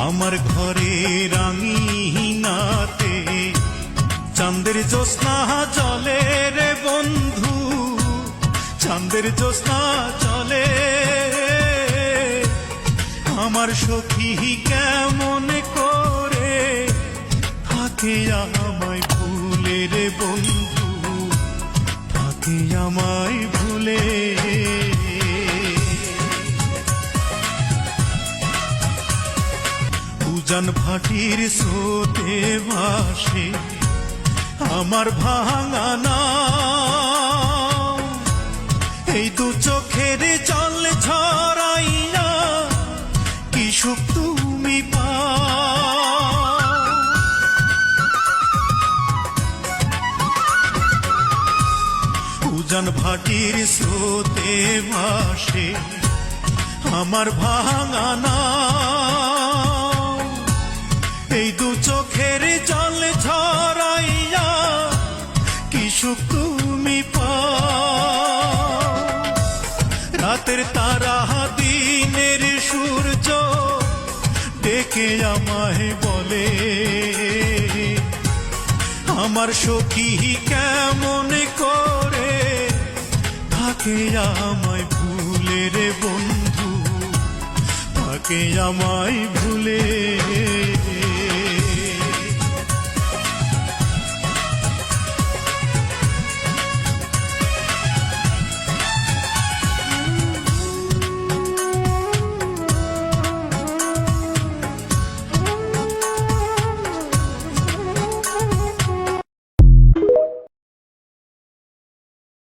আমার ঘরে রাঙিনাতে চাঁদের জ্যোৎস্না চলে রে বন্ধু, চাঁদের জ্যোৎস্না চলে। আমার সখী কেমন করে থাকে আমায় ভুলে রে বন্ধু, থাকে আমায় ভুলে। উজান ভাটির স্রোতে ভাসে আমার ভাঙা নাও, এই দু চোখের জল ঝরাইয়া কি সুখ তুমি পাও। উজান ভাটির স্রোতে ভাসে আমার ভাঙা নাও, এই দু চোখের জল ঝরাইয়া কি সুখ তুমি পাও। রাতের তারা দিনের সূর্য ডেকে আমায় বলে, আমার সখী কেমন করে থাকে আমায় ভুলে রে বন্ধু, থাকে আমায় ভুলে।